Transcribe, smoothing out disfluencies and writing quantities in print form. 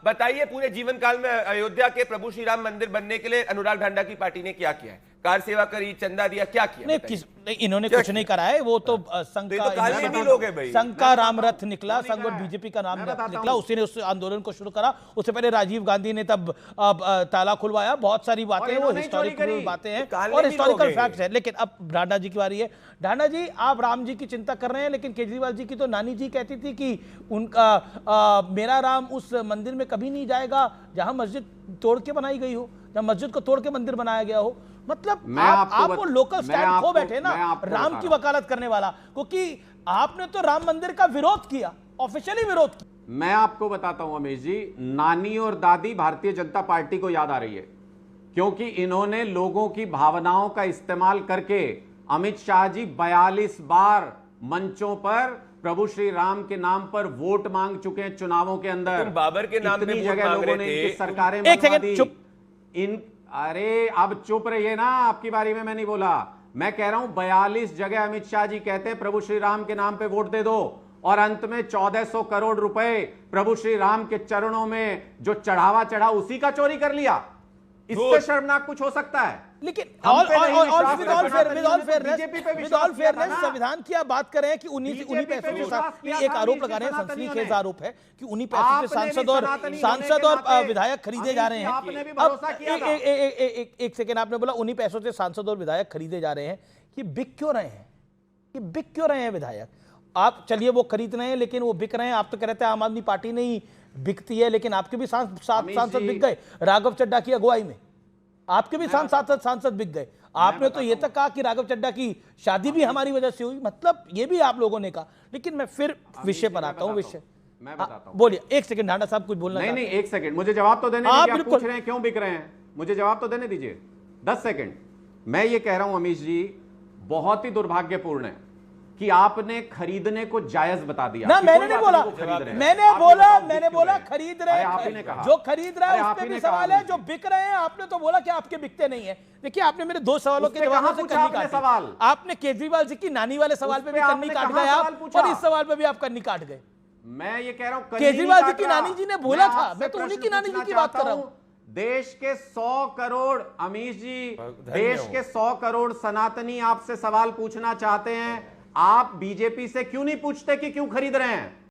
बताइए पूरे जीवन काल में अयोध्या के प्रभु श्री राम मंदिर बनने के लिए अनुराग ढांडा की पार्टी ने क्या किया है? कार सेवा करी, चंदा दिया, क्या किया? नहीं, इन्होंने कुछ नहीं करा है। वो तो संघ का राम रथ निकला, संघ और बीजेपी का नाम निकला, उसी ने उस आंदोलन को शुरू करा। उससे पहले राजीव गांधी ने तब ताला खुलवाया। बहुत सारी बातें वो हिस्टोरिकल बातें हैं और हिस्टोरिकल फैक्ट्स है। लेकिन अब ढांडा जी की बारी है। ढांडा जी, आप राम जी की चिंता कर रहे हैं, लेकिन केजरीवाल जी की तो नानी जी कहती थी कि उनका मेरा राम उस मंदिर में कभी नहीं जाएगा जहां मस्जिद तोड़ के बनाई गई हो, जहां मस्जिद को तोड़ के मंदिर बनाया गया हो। मतलब आप वो लोकल स्टैंड खो बैठे ना राम की वकालत करने वाला, क्योंकि आपने तो राम मंदिर का विरोध किया, ऑफिशियली विरोध किया। मैं आपको बताता हूं अमीश जी, नानी और दादी भारतीय जनता पार्टी को याद आ रही है, क्योंकि इन्होंने लोगों की भावनाओं का इस्तेमाल करके अमित शाह जी 42 बार मंचों पर प्रभु श्री राम के नाम पर वोट मांग चुके हैं चुनावों के अंदर। तुम बाबर के नाम पे वोट मांग रहे थे, सरकारें एक सेकंड चुप। अरे अब चुप रहिए ना, आपकी बारी में मैं नहीं बोला। मैं कह रहा हूं 42 जगह अमित शाह जी कहते हैं प्रभु श्री राम के नाम पे वोट दे दो, और अंत में 1400 करोड़ रुपए प्रभु श्री राम के चरणों में जो चढ़ावा चढ़ा उसी का चोरी कर लिया। इससे शर्मनाक कुछ हो सकता है? लेकिन संविधान की आप बात कर रहे हैं कि उन्हीं पैसों के साथ एक आरोप लगा रहे हैं, सनसनीखेज आरोप है कि उन्हीं पैसों से सांसद और विधायक खरीदे जा रहे हैं। एक सेकेंड, आपने बोला उन्हीं पैसों से सांसद और विधायक खरीदे जा रहे हैं। ये बिक क्यों रहे हैं? ये बिक क्यों रहे हैं विधायक? आप चलिए वो खरीद रहे हैं, लेकिन वो बिक रहे हैं। आप तो कह रहे थे आम आदमी पार्टी नहीं बिकती है, लेकिन आपके भी सांसद बिक गए राघव चड्ढा की अगुवाई में। आपके भी सांसद बिक गए। आपने तो ये तक कहा कि राघव चड्ढा की शादी भी हमारी वजह से हुई, मतलब ये भी आप लोगों ने कहा। लेकिन मैं फिर विषय पर आता हूं। विषय मैं बताता हूं, बोलिए। एक सेकंड ढांडा साहब कुछ बोलना नहीं, एक सेकंड, मुझे जवाब तो देने दीजिए। आप पूछ रहे हैं क्यों बिक रहे हैं, मुझे जवाब तो देने दीजिए 10 सेकंड। मैं ये कह रहा हूं अमीश जी, बहुत ही दुर्भाग्यपूर्ण है कि आपने खरीदने को जायज बता दिया। ना, मैंने नहीं बोला, मैंने बोला खरीद रहे हैं। जो खरीद रहा है उस पे भी सवाल है, जो बिक रहे हैं आपने तो बोला कि आपके बिकते नहीं है। देखिए, आपने मेरे 2 सवालों के जवाब से कन्नी काट दी। आपने केजरीवाल जी की नानी वाले सवाल पे भी कन्नी काट गए आप, और इस सवाल पे भी आप कन्नी काट गए। मैं ये कह रहा हूं केजरीवाल जी की नानी जी ने बोला था, मैं तो उन्हीं की नानी जी की बात कर रहा हूं। देश के 100 करोड़ अमीश जी, देश के 100 करोड़ सनातनी आपसे सवाल पूछना चाहते हैं। आप बीजेपी से क्यों नहीं पूछते कि क्यों खरीद रहे हैं?